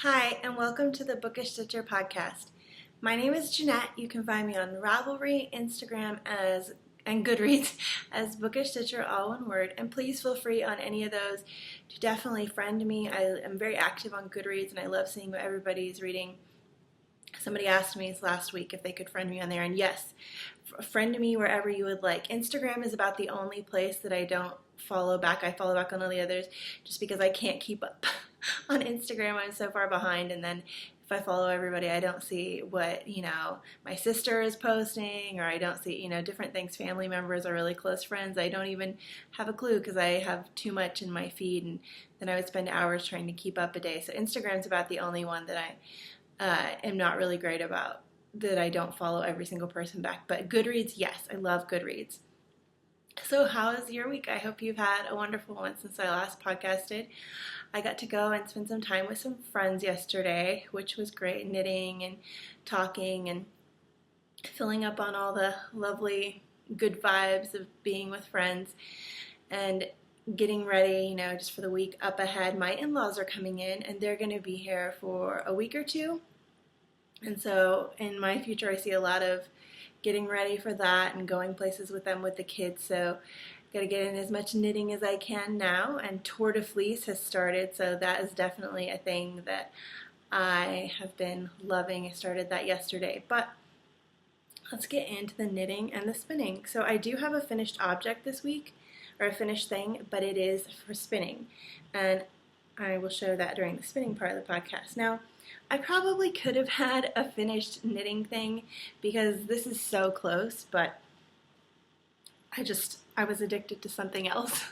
Hi, and welcome to the BookishStitcher podcast. My name is Jeanette. You can find me on Ravelry, Instagram, and Goodreads as BookishStitcher, all one word. And please feel free on any of those to definitely friend me. I am very active on Goodreads, and I love seeing what everybody's reading. Somebody asked me last week if they could friend me on there, and yes, friend me wherever you would like. Instagram is about the only place that I don't follow back. I follow back on all the others just because I can't keep up on Instagram. I'm so far behind, and then if I follow everybody, I don't see what, my sister is posting, or I don't see, different things, family members or really close friends. I don't even have a clue because I have too much in my feed, and then I would spend hours trying to keep up a day. So Instagram's about the only one that I am not really great about, that I don't follow every single person back. But Goodreads, yes, I love Goodreads. So how is your week? I hope you've had a wonderful one since I last podcasted. I got to go and spend some time with some friends yesterday, which was great, knitting and talking and filling up on all the lovely good vibes of being with friends and getting ready, just for the week up ahead. My in-laws are coming in, and they're going to be here for a week or two. And so in my future, I see a lot of getting ready for that and going places with them with the kids. So got to get in as much knitting as I can now. And Tour de Fleece has started, so that is definitely a thing that I have been loving. I started that yesterday. But let's get into the knitting and the spinning. So I do have a finished object this week, or a finished thing, but it is for spinning, and I will show that during the spinning part of the podcast. Now, I probably could have had a finished knitting thing because this is so close, but I was addicted to something else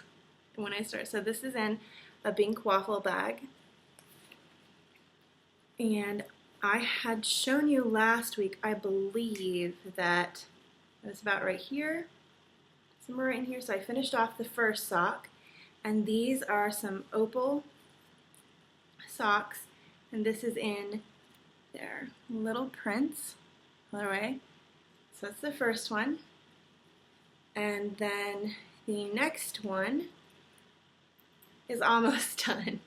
when I started. So this is in a Bink waffle bag, and I had shown you last week, I believe, that it was about right here, somewhere right in here. So I finished off the first sock, and these are some Opal socks, and this is in their Little Prince colorway. So that's the first one, and then the next one is almost done.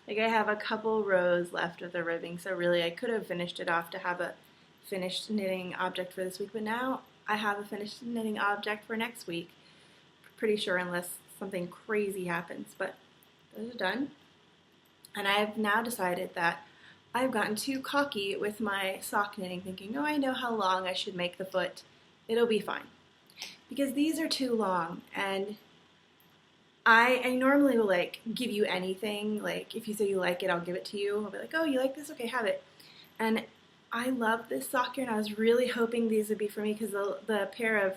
Like, I have a couple rows left of the ribbing, so really I could have finished it off to have a finished knitting object for this week, but now I have a finished knitting object for next week. Pretty sure, unless something crazy happens, but those are done. And I have now decided that I've gotten too cocky with my sock knitting, thinking, oh, I know how long I should make the foot. It'll be fine. Because these are too long, and I normally will, give you anything. Like, if you say you like it, I'll give it to you. I'll be like, oh, you like this? Okay, have it. And I love this sock here, and I was really hoping these would be for me, because the pair of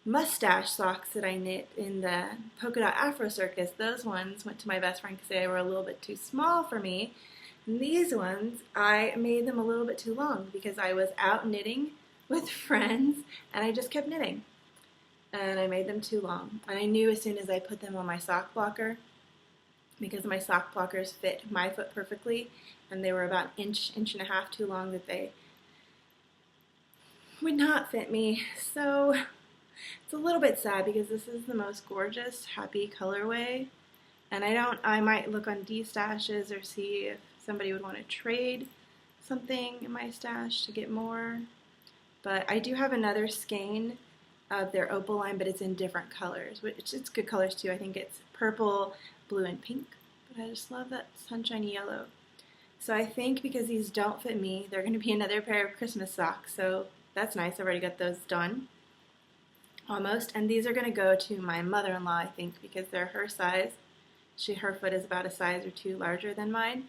mustache socks that I knit in the Polka Dot Afro Circus, those ones went to my best friend because they were a little bit too small for me. And these ones, I made them a little bit too long because I was out knitting with friends, and I just kept knitting. And I made them too long. And I knew as soon as I put them on my sock blocker, because my sock blockers fit my foot perfectly, and they were about inch and a half too long, that they would not fit me. So it's a little bit sad because this is the most gorgeous, happy colorway. And I might look on D-stashes or see if somebody would want to trade something in my stash to get more. But I do have another skein of their Opal line, but it's in different colors, which it's good colors too. I think it's purple, blue, and pink. But I just love that sunshiny yellow. So I think because these don't fit me, they're going to be another pair of Christmas socks. So that's nice. I've already got those done. Almost. And these are going to go to my mother-in-law, I think, because they're her size. Her foot is about a size or two larger than mine.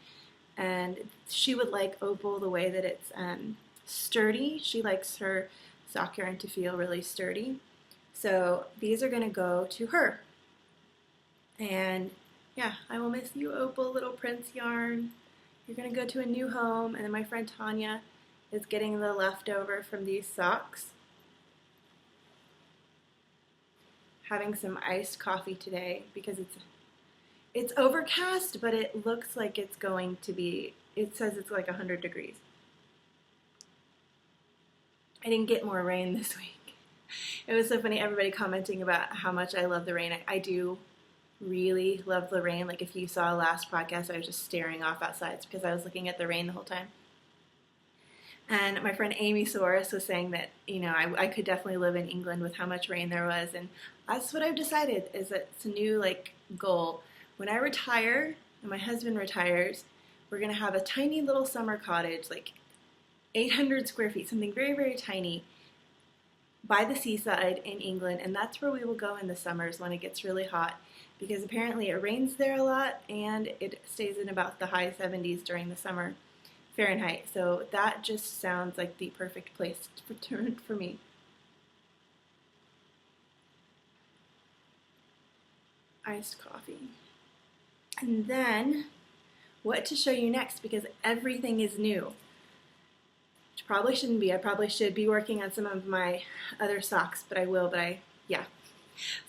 And she would like Opal the way that it's sturdy. She likes her sock yarn to feel really sturdy. So these are going to go to her. And yeah, I will miss you, Opal Little Prince yarn. You're going to go to a new home. And then my friend Tanya is getting the leftover from these socks. Having some iced coffee today because it's overcast, but it looks like it's going to be, it says it's like 100 degrees. I didn't get more rain this week. It was so funny, everybody commenting about how much I love the rain. I do really love the rain. Like if you saw last podcast, I was just staring off outside. It's because I was looking at the rain the whole time. And my friend Amy Soares was saying that, I could definitely live in England with how much rain there was. And that's what I've decided is that it's a new goal. When I retire and my husband retires, we're going to have a tiny little summer cottage, 800 square feet, something very, very tiny, by the seaside in England. And that's where we will go in the summers when it gets really hot, because apparently it rains there a lot and it stays in about the high 70s during the summer Fahrenheit. So that just sounds like the perfect place for me. Iced coffee. And then what to show you next, because everything is new. Which probably shouldn't be. I probably should be working on some of my other socks, but I will, yeah.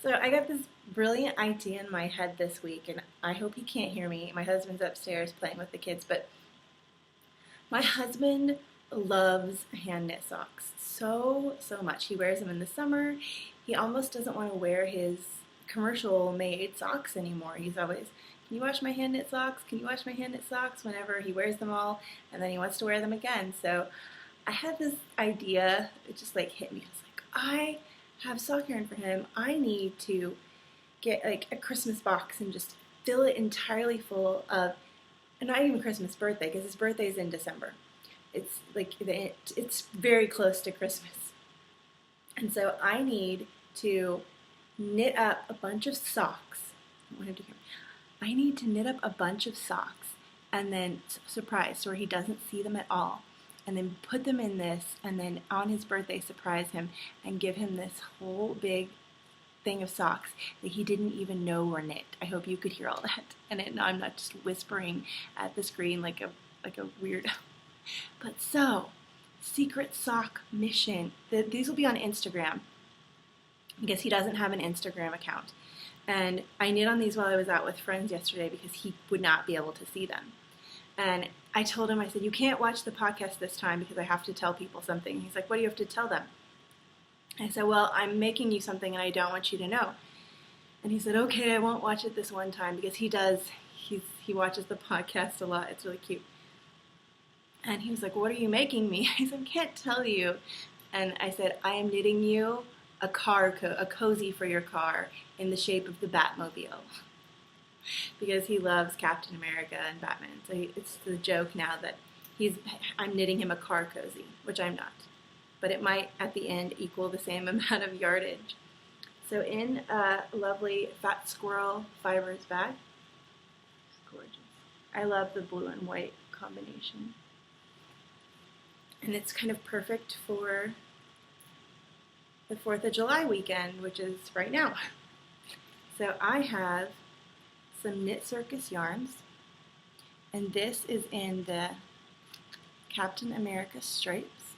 So I got this brilliant idea in my head this week, and I hope he can't hear me. My husband's upstairs playing with the kids, but my husband loves hand knit socks so much. He wears them in the summer. He almost doesn't want to wear his commercial made socks anymore. He's always, can you wash my hand knit socks? Can you wash my hand knit socks? Whenever he wears them all, and then he wants to wear them again. So I had this idea, it just hit me. I was like, I have sock yarn for him. I need to get a Christmas box and just fill it entirely full of, and not even Christmas, birthday, because his birthday is in December. It's it's very close to Christmas. And so I need to knit up a bunch of socks. I need to knit up a bunch of socks and then surprise, so he doesn't see them at all. And then put them in this, and then on his birthday surprise him and give him this whole big thing of socks that he didn't even know were knit. I hope you could hear all that. And I'm not just whispering at the screen like a weirdo. But so, secret sock mission. These will be on Instagram, because he doesn't have an Instagram account. And I knit on these while I was out with friends yesterday because he would not be able to see them. And I told him, I said, you can't watch the podcast this time because I have to tell people something. He's like, what do you have to tell them? I said, well, I'm making you something and I don't want you to know. And he said, okay, I won't watch it this one time, because he watches the podcast a lot. It's really cute. And he was like, what are you making me? I said, I can't tell you. And I said, I am knitting you a cozy for your car in the shape of the Batmobile. Because he loves Captain America and Batman. So it's the joke now that I'm knitting him a car cozy, which I'm not. But it might, at the end, equal the same amount of yardage. So in a lovely Fat Squirrel Fibers bag. It's gorgeous. I love the blue and white combination. And it's kind of perfect for the 4th of July weekend, which is right now. So I have some Knit Circus yarns, and this is in the Captain America stripes.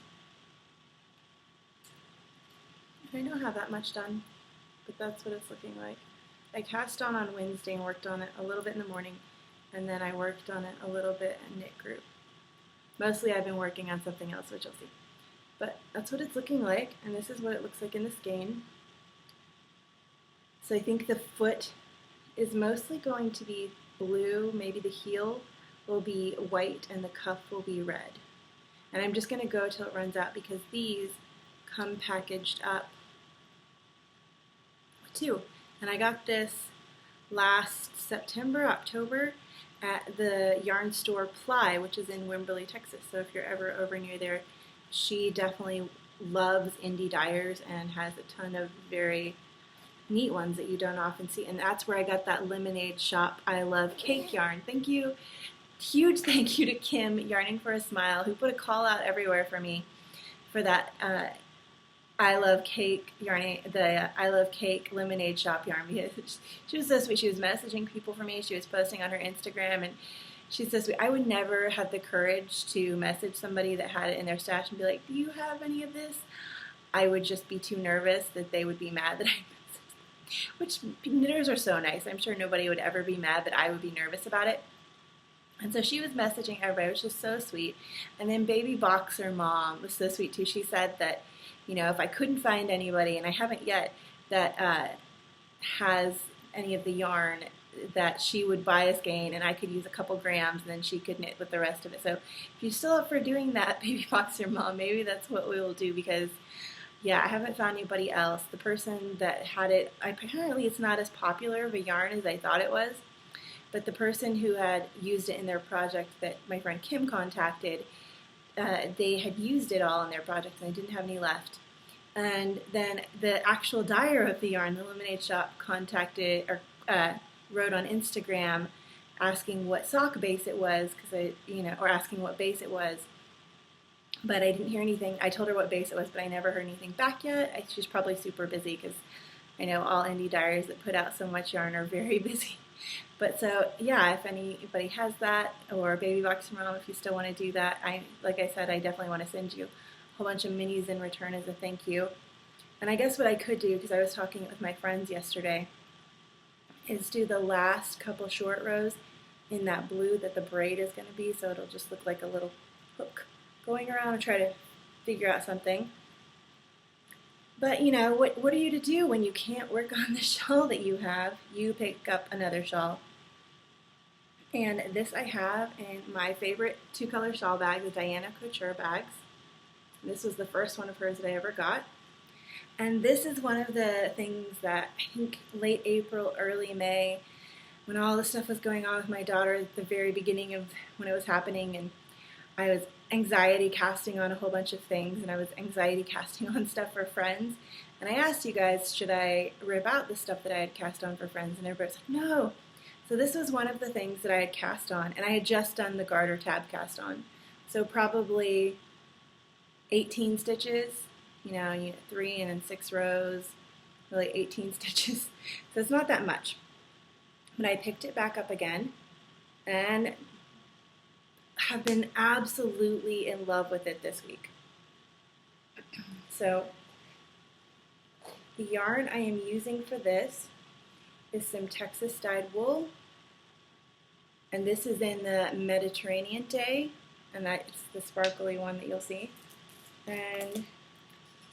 I don't have that much done, but that's what it's looking like. I cast on Wednesday and worked on it a little bit in the morning, and then I worked on it a little bit in Knit Group. Mostly I've been working on something else, which you'll see. But that's what it's looking like, and this is what it looks like in the skein. So I think the foot is mostly going to be blue, maybe the heel will be white and the cuff will be red. And I'm just going to go till it runs out, because these come packaged up too. And I got this last September, October at the yarn store Ply, which is in Wimberley, Texas. So if you're ever over near there, she definitely loves indie dyers and has a ton of very neat ones that you don't often see. And that's where I got that Lemonade Shop I Love Cake yarn. Thank you. Huge thank you to Kim, Yarning for a Smile, who put a call out everywhere for me for that I Love Cake yarn, the I Love Cake Lemonade Shop yarn, because she was so sweet. She was messaging people for me. She was posting on her Instagram, and she's so sweet. I would never have the courage to message somebody that had it in their stash and be like, do you have any of this? I would just be too nervous that they would be mad that I messaged them. Which, knitters are so nice. I'm sure nobody would ever be mad, but I would be nervous about it. And so she was messaging everybody, which was so sweet. And then Baby Boxer Mom was so sweet too. She said that, you know, if I couldn't find anybody, and I haven't yet, that has any of the yarn, that she would buy us gain and I could use a couple grams and then she could knit with the rest of it. So if you're still up for doing that, Baby Boxer Mom, maybe that's what we will do, because yeah, I haven't found anybody else. The person that had it, apparently it's not as popular of a yarn as I thought it was, but the person who had used it in their project that my friend Kim contacted, they had used it all in their project and they didn't have any left. And then the actual dyer of the yarn, the Lemonade Shop, contacted or wrote on Instagram asking what sock base it was, or asking what base it was. But I didn't hear anything. I told her what base it was, but I never heard anything back yet. She's probably super busy, because I know all indie dyers that put out so much yarn are very busy. But so yeah, if anybody has that, or Baby Boxer Mom, if you still want to do that, like I said, I definitely want to send you a whole bunch of minis in return as a thank you. And I guess what I could do, because I was talking with my friends yesterday, is do the last couple short rows in that blue that the braid is going to be, so it'll just look like a little hook going around, and try to figure out something. But you know, what are you to do when you can't work on the shawl that you have? You pick up another shawl. And this I have in my favorite 2-color shawl bag, the Dena Couture bags. This was the first one of hers that I ever got. And this is one of the things that I think late April, early May, when all the stuff was going on with my daughter at the very beginning of when it was happening, and I was anxiety casting on a whole bunch of things, and I was anxiety casting on stuff for friends. And I asked you guys, should I rip out the stuff that I had cast on for friends? And everybody was like, no. So this was one of the things that I had cast on, and I had just done the garter tab cast on. So probably 18 stitches, you know, 3 and then 6 rows, really 18 stitches. So it's not that much. But I picked it back up again and have been absolutely in love with it this week. So the yarn I am using for this is some Texas dyed wool, and this is in the Mediterranean Day, and that's the sparkly one that you'll see. And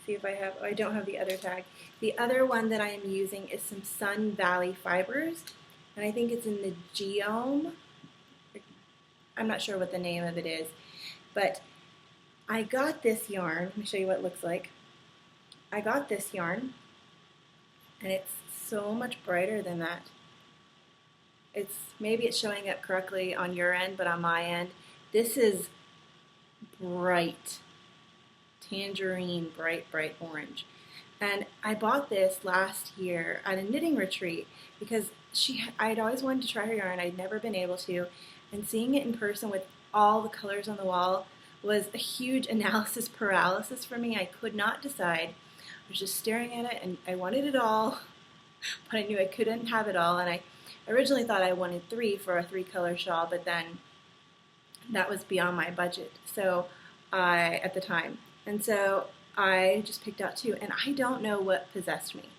see if I have, oh, I don't have the other tag. The other one that I am using is some Sun Valley fibers, and I think it's in the Geome. I'm not sure what the name of it is, but I got this yarn. Let me show you what it looks like. I got this yarn, and it's so much brighter than that. Maybe it's showing up correctly on your end, but on my end, this is bright tangerine, bright orange. And I bought this last year at a knitting retreat because I'd always wanted to try her yarn. I'd never been able to. And seeing it in person with all the colors on the wall was a huge analysis paralysis for me. I could not decide. I was just staring at it, and I wanted it all, but I knew I couldn't have it all. And I originally thought I wanted 3 for a 3-color shawl, but then that was beyond my budget at the time. And so I just picked out 2, and I don't know what possessed me.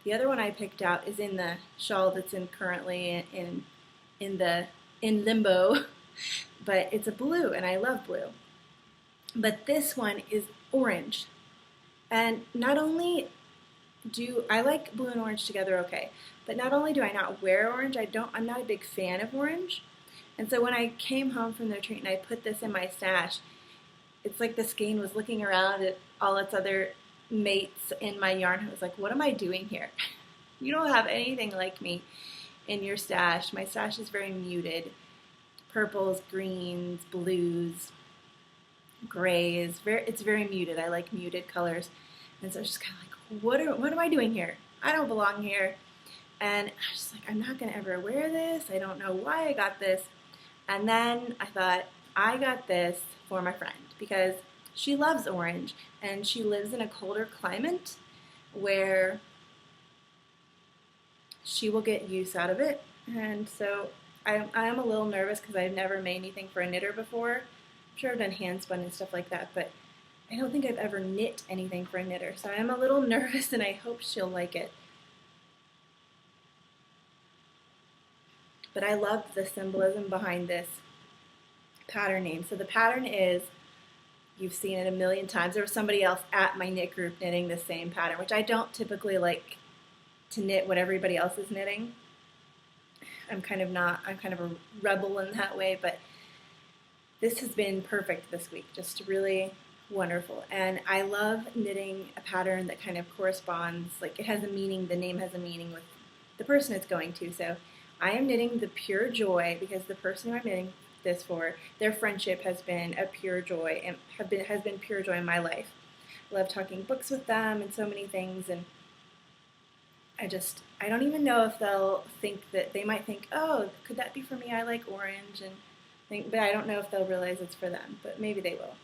The other one I picked out is in the shawl that's currently in limbo, but it's a blue, and I love blue. But this one is orange, and not only do I like blue and orange together, okay, but not only do I not wear orange, I'm not a big fan of orange. And so when I came home from the retreat and I put this in my stash, it's like the skein was looking around at all its other mates in my yarn. I was like, what am I doing here? You don't have anything like me in your stash. My stash is very muted. Purples, greens, blues, grays. It's very muted. I like muted colors. And so I was just kind of like, what am I doing here? I don't belong here. And I was just like, I'm not going to ever wear this. I don't know why I got this. And then I thought, I got this for my friend because she loves orange and she lives in a colder climate where she will get use out of it. And so I am a little nervous because I've never made anything for a knitter before. I'm sure I've done hand spun and stuff like that, but I don't think I've ever knit anything for a knitter. So I'm a little nervous and I hope she'll like it. But I love the symbolism behind this pattern name. So the pattern is, you've seen it a million times. There was somebody else at my knit group knitting the same pattern, which I don't typically like to knit what everybody else is knitting. I'm kind of a rebel in that way, but this has been perfect this week, just really wonderful. And I love knitting a pattern that kind of corresponds, like it has a meaning, the name has a meaning with the person it's going to. So I am knitting the Pure Joy because the person who I'm knitting this for, their friendship has been a pure joy and has been pure joy in my life. I love talking books with them and so many things, and I don't even know if they'll think that, they might think, oh, could that be for me? I like orange, and think, but I don't know if they'll realize it's for them, but maybe they will.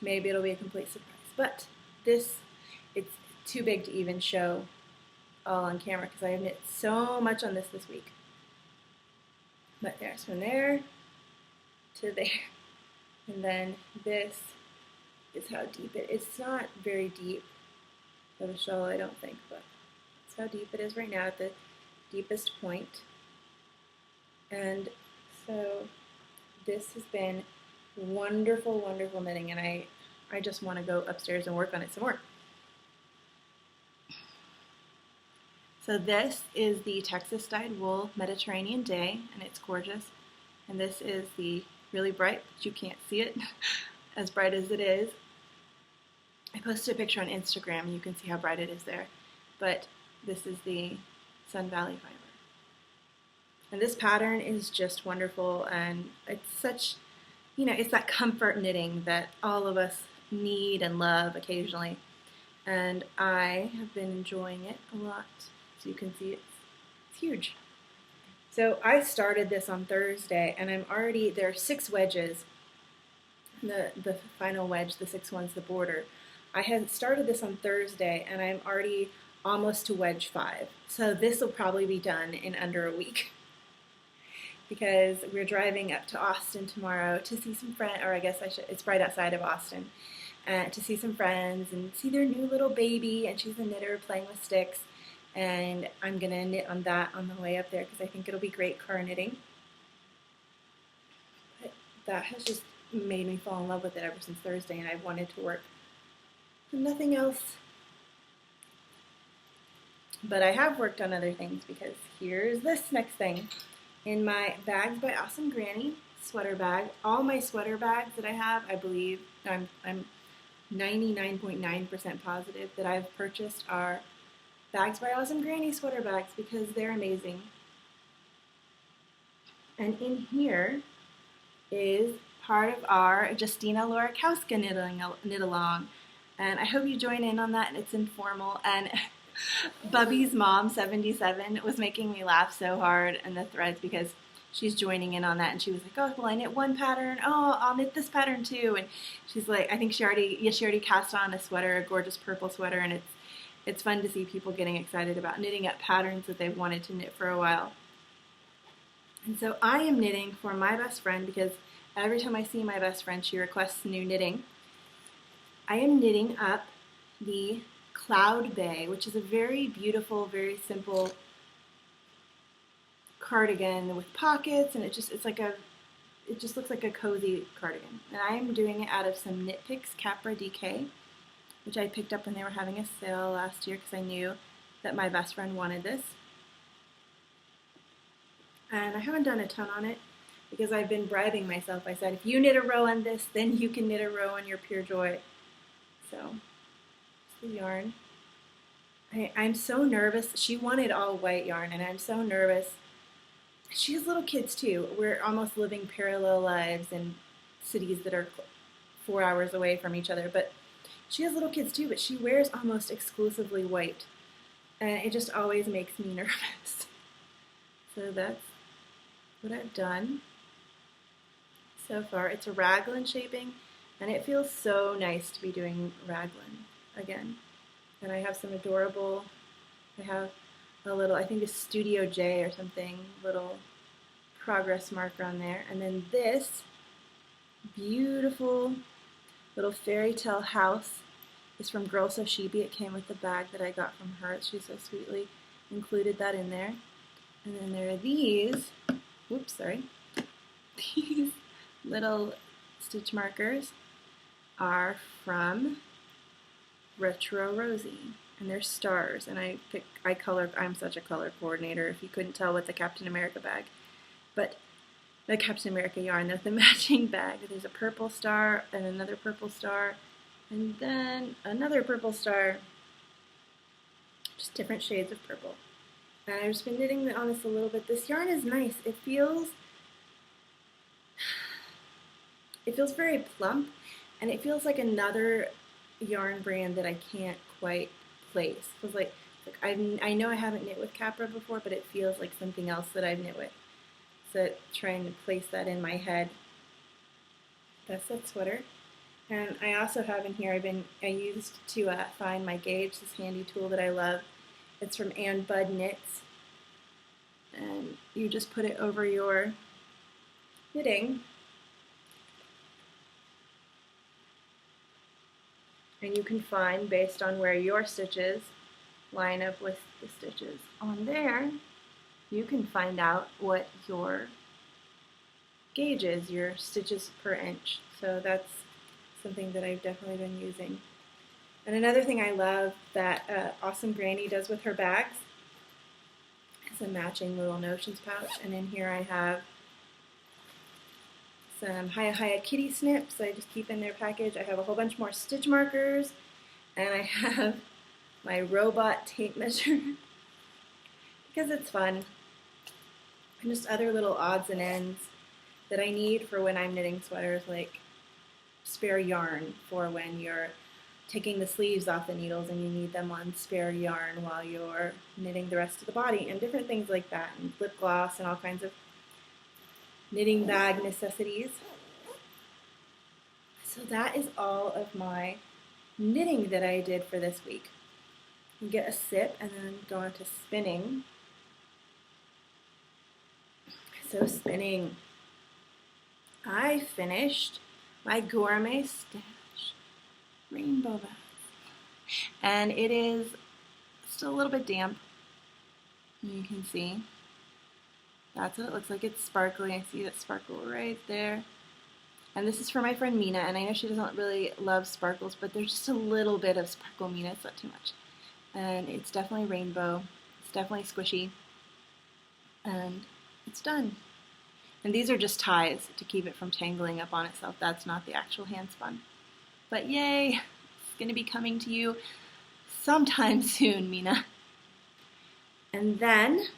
Maybe it'll be a complete surprise. But it's too big to even show all on camera because I have knit so much on this week. But there's from there to there. And then this is how deep it is. It's not very deep for the shawl, I don't think, but that's how deep it is right now at the deepest point. And so this has been wonderful, wonderful knitting, and I just want to go upstairs and work on it some more. So this is the Texas dyed wool Mediterranean Day, and it's gorgeous. And this is the really bright, but you can't see it, as bright as it is. I posted a picture on Instagram, you can see how bright it is there. But this is the Sun Valley fiber. And this pattern is just wonderful, and it's such, it's that comfort knitting that all of us need and love occasionally. And I have been enjoying it a lot. So you can see it's huge. So I started this on Thursday, and there are 6 wedges. The final wedge, the 6th one's the border. I had started this on Thursday, and I'm already almost to wedge 5. So this will probably be done in under a week. Because we're driving up to Austin tomorrow to see some friends, or I guess it's right outside of Austin, to see some friends and see their new little baby, and she's a knitter playing with sticks, and I'm going to knit on that on the way up there because I think it'll be great car knitting. But that has just made me fall in love with it ever since Thursday, and I've wanted to work on nothing else. But I have worked on other things because here's this next thing. In my Bags by Awesome Granny sweater bag, all my sweater bags that I have, I believe, I'm 99.9% positive that I've purchased are Bags by Awesome Granny sweater bags because they're amazing. And in here is part of our Justina Lorikowska knit along. And I hope you join in on that, and it's informal. And Bubby's mom, 77, was making me laugh so hard in the threads because she's joining in on that, and she was like, oh, well, I knit one pattern, oh, I'll knit this pattern too. And she's like, I think she already cast on a sweater, a gorgeous purple sweater, and it's fun to see people getting excited about knitting up patterns that they've wanted to knit for a while. And so I am knitting for my best friend because every time I see my best friend, she requests new knitting. I am knitting up the Cloud Bay, which is a very beautiful, very simple cardigan with pockets, and it just looks like a cozy cardigan. And I am doing it out of some Knit Picks Capra DK, which I picked up when they were having a sale last year because I knew that my best friend wanted this. And I haven't done a ton on it because I've been bribing myself. I said, if you knit a row on this, then you can knit a row on your Pure Joy. So the yarn. I'm so nervous. She wanted all white yarn, and I'm so nervous. She has little kids too. We're almost living parallel lives in cities that are 4 hours away from each other, but she has little kids too, but she wears almost exclusively white, and it just always makes me nervous. So that's what I've done so far. It's a raglan shaping, and it feels so nice to be doing raglan again. And I have some adorable, I have a little, I think a Studio J or something, little progress marker on there. And then this beautiful little fairy tale house is from Girl So Sheepy. It came with the bag that I got from her. She so sweetly included that in there. And then there are these, these little stitch markers are from Retro Rosie, and they're stars, and I'm such a color coordinator if you couldn't tell with the Captain America bag. But the Captain America yarn, there's the matching bag. There's a purple star and another purple star and then another purple star, just different shades of purple. And I've just been knitting on this a little bit. This yarn is nice. It feels very plump, and it feels like another yarn brand that I can't quite place. It feels like I know I haven't knit with Capra before, but it feels like something else that I've knit with. So trying to place that in my head. That's that sweater. And I also have in here, I used to find my gauge, this handy tool that I love. It's from Ann Budd Knits. And you just put it over your knitting. And you can find, based on where your stitches line up with the stitches on there, you can find out what your gauge is, your stitches per inch. So that's something that I've definitely been using. And another thing I love that Awesome Granny does with her bags is a matching little notions pouch. And in here I have some Hiya Kitty snips I just keep in their package. I have a whole bunch more stitch markers, and I have my robot tape measure because it's fun. And just other little odds and ends that I need for when I'm knitting sweaters, like spare yarn for when you're taking the sleeves off the needles and you need them on spare yarn while you're knitting the rest of the body, and different things like that, and lip gloss and all kinds of knitting bag necessities. So that is all of my knitting that I did for this week. You get a sip and then go on to spinning. So spinning, I finished my Gourmet Stash rainbow bag, and it is still a little bit damp. You can see that's what it looks like. It's sparkly. I see that sparkle right there. And this is for my friend Mina, and I know she doesn't really love sparkles, but there's just a little bit of sparkle. Mina, it's not too much. And it's definitely rainbow. It's definitely squishy. And it's done. And these are just ties to keep it from tangling up on itself. That's not the actual hand spun. But yay, it's going to be coming to you sometime soon, Mina. And then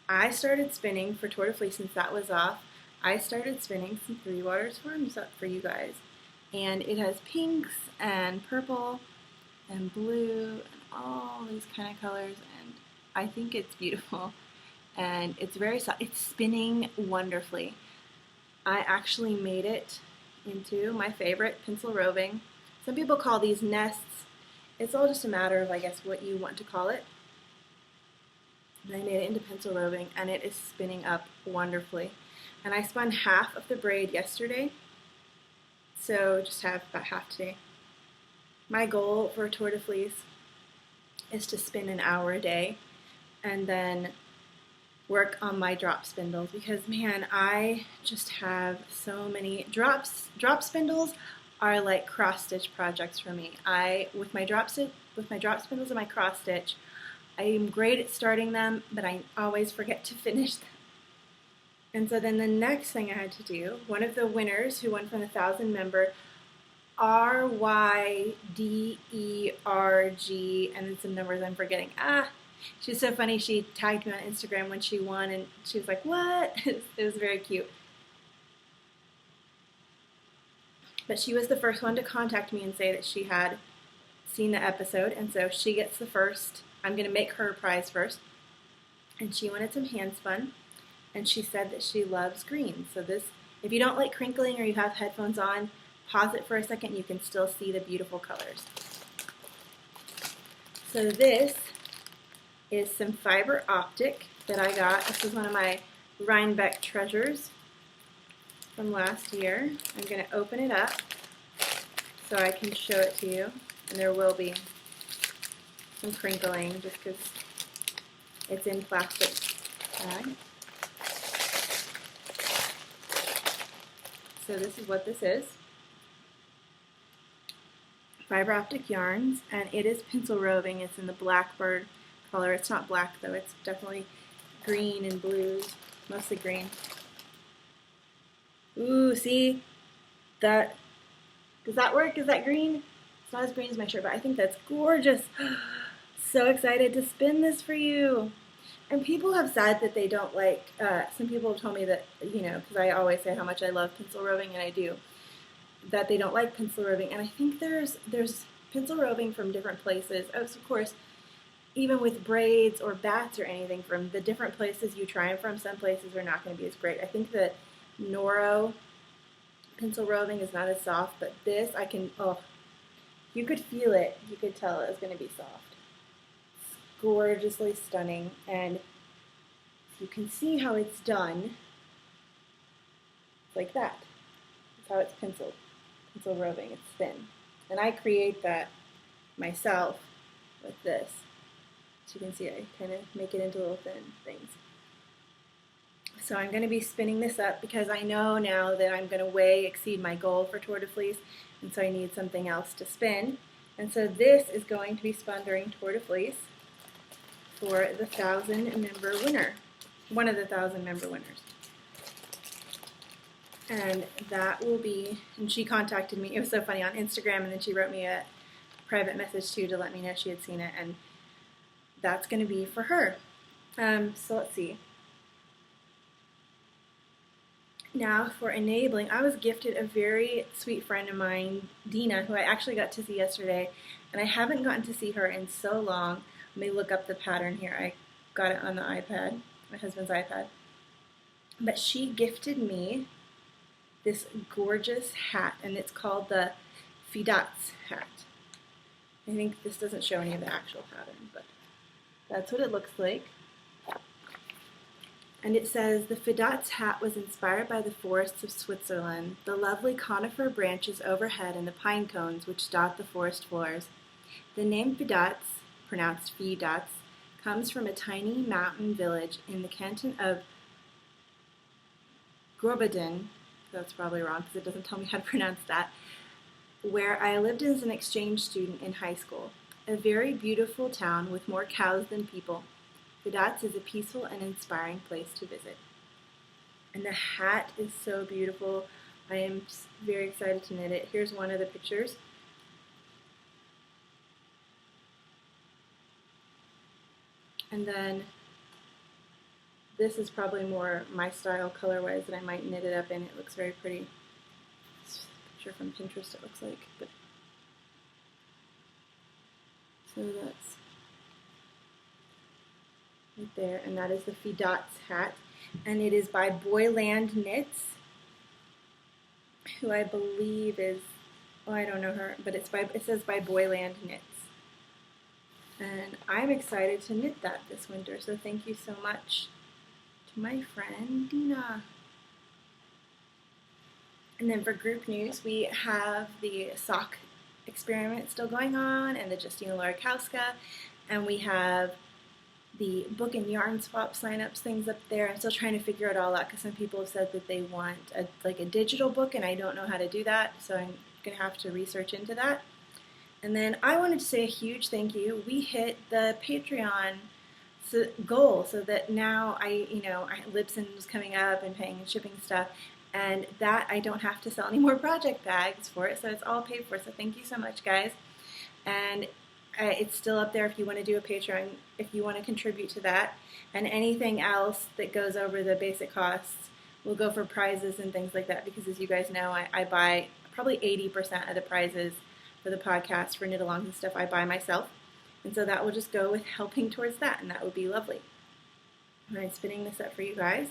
I started spinning for Tour de Fleece since that was off. I started spinning some 3 Waters Forms up for you guys. And it has pinks and purple and blue and all these kind of colors, and I think it's beautiful. And it's very soft. It's spinning wonderfully. I actually made it into my favorite pencil roving. Some people call these nests. It's all just a matter of, I guess, what you want to call it. And I made it into pencil roving, and it is spinning up wonderfully. And I spun half of the braid yesterday, so just have about half today. My goal for Tour de Fleece is to spin an hour a day and then work on my drop spindles, because man, I just have so many drops. Drop spindles are like cross stitch projects for me. With my drop spindles and my cross stitch, I am great at starting them, but I always forget to finish them. And so then the next thing I had to do, one of the winners who won from the 1,000 member, RYDERG, and then some numbers I'm forgetting. She was so funny. She tagged me on Instagram when she won, and she was like, what? It was very cute. But she was the first one to contact me and say that she had seen the episode, and so she gets the first. I'm going to make her a prize first. And she wanted some hand spun, and she said that she loves green. So this, if you don't like crinkling or you have headphones on, pause it for a second. You can still see the beautiful colors. So this is some fiber optic that I got. This is one of my Rhinebeck treasures from last year. I'm going to open it up so I can show it to you, and there will be some crinkling just because it's in plastic bag. So this is what this is. fiber optic yarns, and it is pencil roving. It's in the blackbird color. It's not black though, it's definitely green and blue, mostly green. Ooh, see? That, does that work? Is that green? It's not as green as my shirt, but I think that's gorgeous. So excited to spin this for you. And people have said that they don't like, some people have told me that, you know, because I always say how much I love pencil roving, and I do, that they don't like pencil roving. And I think there's pencil roving from different places. Oh, so of course, even with braids or bats or anything, from the different places you try them from, some places are not going to be as great. I think that Noro pencil roving is not as soft, but this I can, oh, you could feel it. You could tell it was going to be soft. It's gorgeously stunning, and you can see how it's done. It's like that. That's how it's penciled. Pencil roving, it's thin. And I create that myself with this. So you can see I kind of make it into little thin things. So I'm going to be spinning this up because I know now that I'm going to way exceed my goal for Tour de Fleece, and so I need something else to spin. And so this is going to be spun during Tour de Fleece for the 1,000-member winner, one of the 1,000-member winners. And that will be, and she contacted me, it was so funny, on Instagram, and then she wrote me a private message too to let me know she had seen it, and that's going to be for her. So let's see. Now for enabling, I was gifted a very sweet friend of mine, Dena, who I actually got to see yesterday, and I haven't gotten to see her in so long. Let me look up the pattern here. I got it on the iPad, my husband's iPad. But she gifted me this gorgeous hat, and it's called the Fidaz hat. I think this doesn't show any of the actual pattern, but that's what it looks like. And it says, the Fidaz hat was inspired by the forests of Switzerland, the lovely conifer branches overhead and the pine cones which dot the forest floors. The name Fidaz, pronounced Fidaz, comes from a tiny mountain village in the canton of Grobaden, that's probably wrong because it doesn't tell me how to pronounce that, where I lived as an exchange student in high school. A very beautiful town with more cows than people. Fidaz is a peaceful and inspiring place to visit. And the hat is so beautiful. I am very excited to knit it. Here's one of the pictures. And then this is probably more my style color-wise that I might knit it up in. It looks very pretty. It's a picture from Pinterest it looks like. But so that's right there, and that is the Fidaz hat, and it is by Boyland Knits, who I believe is, oh, I don't know her, but it says by Boyland Knits, and I'm excited to knit that this winter. So thank you so much to my friend Dena. And then for group news, we have the sock experiment still going on, and the Justina Lorikowska, and we have the book and yarn swap signups things up there. I'm still trying to figure it all out because some people have said that they want like a digital book, and I don't know how to do that, so I'm going to have to research into that. And then I wanted to say a huge thank you. We hit the Patreon goal, so that now Libsyn was coming up and paying and shipping stuff, and that I don't have to sell any more project bags for it, so it's all paid for. So thank you so much, guys. And it's still up there if you want to do a Patreon, if you want to contribute to that. And anything else that goes over the basic costs will go for prizes and things like that, because as you guys know, I buy probably 80% of the prizes for the podcast, for knit-alongs and stuff, I buy myself. And so that will just go with helping towards that, and that would be lovely. I'm spinning this up for you guys.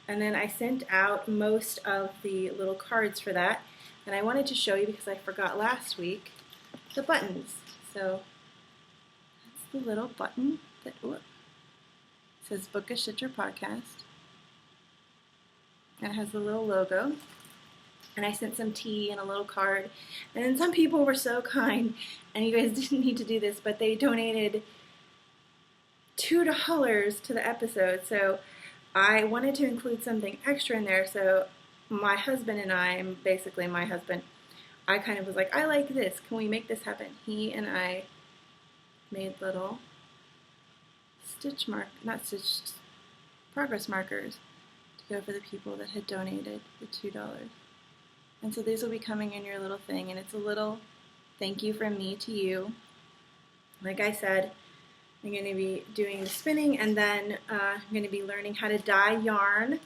And then I sent out most of the little cards for that, and I wanted to show you, because I forgot last week, the buttons. So that's the little button that says BookishStitcher Podcast. And it has the little logo. And I sent some tea and a little card. And then some people were so kind, and you guys didn't need to do this, but they donated $2 to the episode. So I wanted to include something extra in there. So my husband and I, and basically my husband, I kind of was like, I like this. Can we make this happen? He and I made little progress markers to go for the people that had donated the $2. And so these will be coming in your little thing, and it's a little thank you from me to you. Like I said, I'm going to be doing the spinning, and then I'm going to be learning how to dye yarn,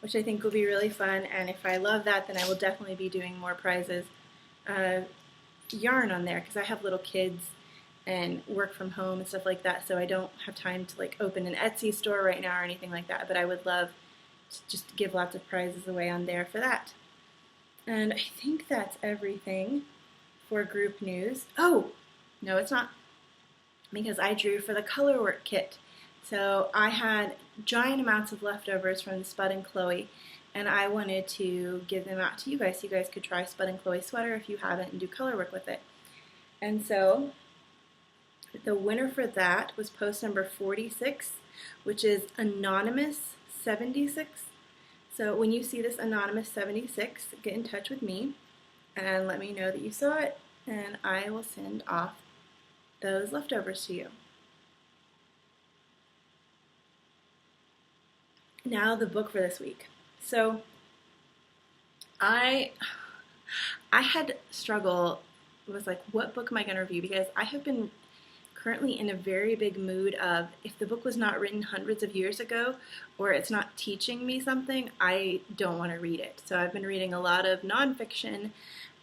which I think will be really fun. And if I love that, then I will definitely be doing more prizes yarn on there, because I have little kids and work from home and stuff like that, so I don't have time to like open an Etsy store right now or anything like that, but I would love to just give lots of prizes away on there for that. And I think that's everything for group news. Oh, no, it's not, because I drew for the color work kit. So I had giant amounts of leftovers from the Spud and Chloe, and I wanted to give them out to you guys so you guys could try Spud and Chloe sweater if you haven't and do color work with it. And so the winner for that was post number 46, which is Anonymous 76. So when you see this Anonymous 76, get in touch with me and let me know that you saw it, and I will send off those leftovers to you. Now the book for this week. So I had struggle, was like, what book am I going to review? Because I have been currently in a very big mood of, if the book was not written hundreds of years ago or it's not teaching me something, I don't want to read it. So I've been reading a lot of nonfiction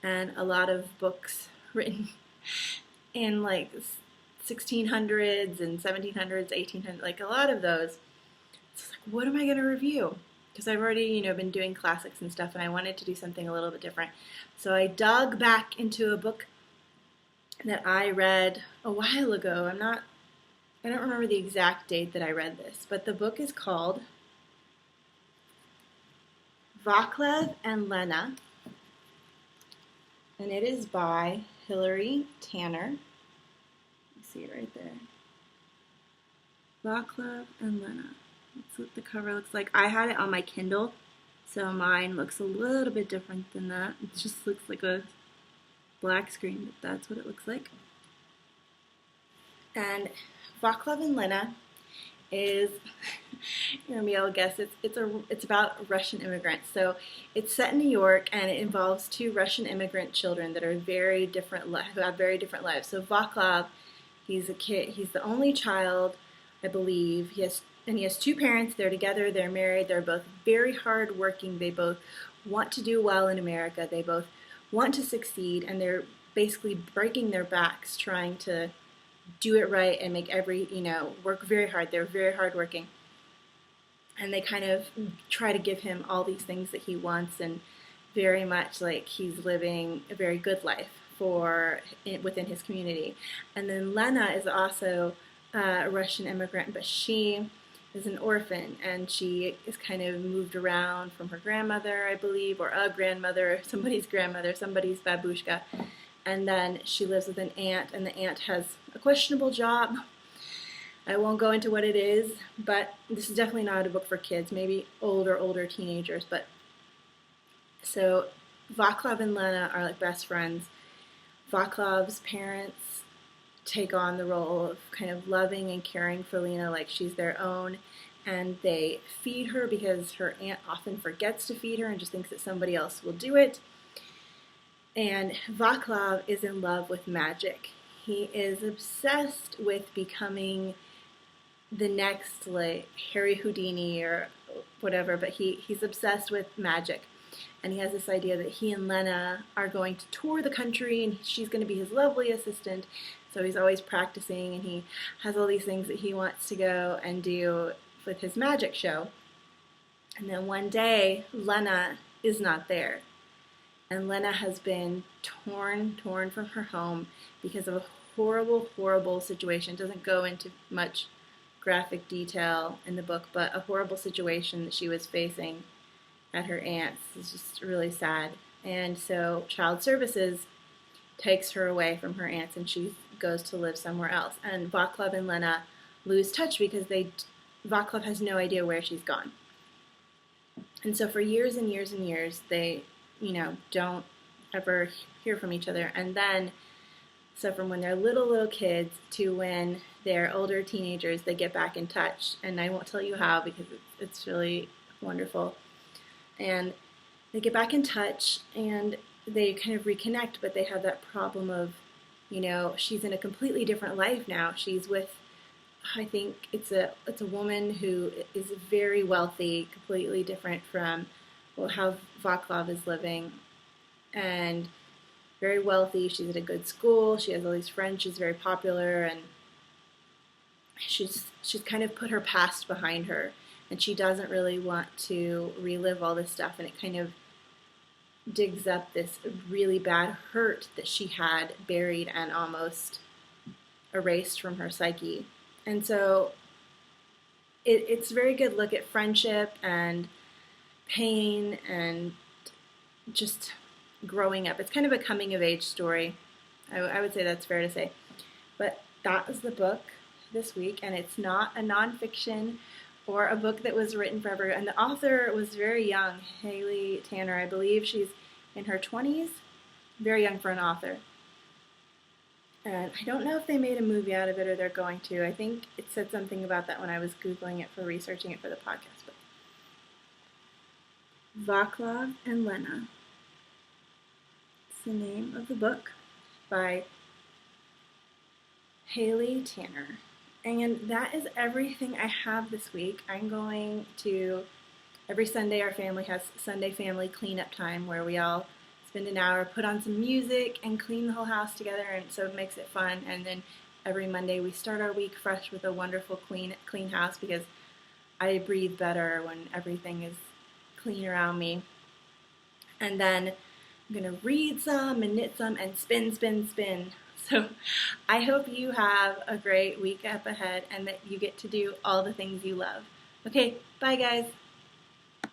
and a lot of books written in like 1600s and 1700s, 1800s, like a lot of those. It's like, what am I going to review? Because I've already, been doing classics and stuff, and I wanted to do something a little bit different. So I dug back into a book that I read a while ago. I don't remember the exact date that I read this, but the book is called Vaclav and Lena, and it is by Hilary Tanner. You see it right there. Vaclav and Lena. That's what the cover looks like. I had it on my Kindle, so mine looks a little bit different than that. It just looks like a black screen, but that's what it looks like. And Vaclav and Lena is, you're gonna be able to guess, it's about Russian immigrants. So it's set in New York, and it involves two Russian immigrant children that are very different, who have very different lives. So Vaclav, he's a kid. He's the only child, I believe. He has two parents. They're together. They're married. They're both very hardworking. They both want to do well in America. They both want to succeed, and they're basically breaking their backs trying to do it right and make work very hard. They're very hardworking. And they kind of try to give him all these things that he wants, and very much like he's living a very good life within his community. And then Lena is also a Russian immigrant, but she is an orphan, and she is kind of moved around from her grandmother, I believe, or a grandmother, somebody's babushka, and then she lives with an aunt, and the aunt has a questionable job. I won't go into what it is, but this is definitely not a book for kids, maybe older teenagers. But so Vaclav and Lena are like best friends. Vaclav's parents take on the role of kind of loving and caring for Lena like she's their own, and they feed her because her aunt often forgets to feed her and just thinks that somebody else will do it. And Vaclav is in love with magic. He is obsessed with becoming the next like Harry Houdini or whatever, but he's obsessed with magic. And he has this idea that he and Lena are going to tour the country, and she's going to be his lovely assistant. So he's always practicing, and he has all these things that he wants to go and do with his magic show. And then one day, Lena is not there. And Lena has been torn from her home because of a horrible situation. It doesn't go into much graphic detail in the book, but a horrible situation that she was facing at her aunt's is just really sad. And so Child Services takes her away from her aunt's, and she goes to live somewhere else. And Vaclav and Lena lose touch because Vaclav has no idea where she's gone. And so for years and years and years, they, don't ever hear from each other. And then, so from when they're little kids to when they're older teenagers, they get back in touch. And I won't tell you how because it's really wonderful. And they get back in touch and they kind of reconnect, but they have that problem of, you know, she's in a completely different life now. She's with, I think it's a woman who is very wealthy, completely different from how Vaclav is living, and very wealthy. She's at a good school. She has all these friends. She's very popular, and she's kind of put her past behind her, and she doesn't really want to relive all this stuff, and it kind of digs up this really bad hurt that she had buried and almost erased from her psyche. And so it's a very good look at friendship and pain and just growing up. It's kind of a coming of age story. I would say that's fair to say. But that was the book this week, and it's not a nonfiction or a book that was written forever. And the author was very young, Haley Tanner. I believe she's in her 20s, very young for an author. And I don't know if they made a movie out of it or they're going to. I think it said something about that when I was Googling it for researching it for the podcast. But Vaclav and Lena. It's the name of the book by Haley Tanner. And that is everything I have this week. I'm going to, every Sunday our family has Sunday family cleanup time where we all spend an hour, put on some music, and clean the whole house together, and so it makes it fun. And then every Monday we start our week fresh with a wonderful clean house because I breathe better when everything is clean around me. And then I'm going to read some and knit some and spin. So I hope you have a great week up ahead and that you get to do all the things you love. Okay, bye guys.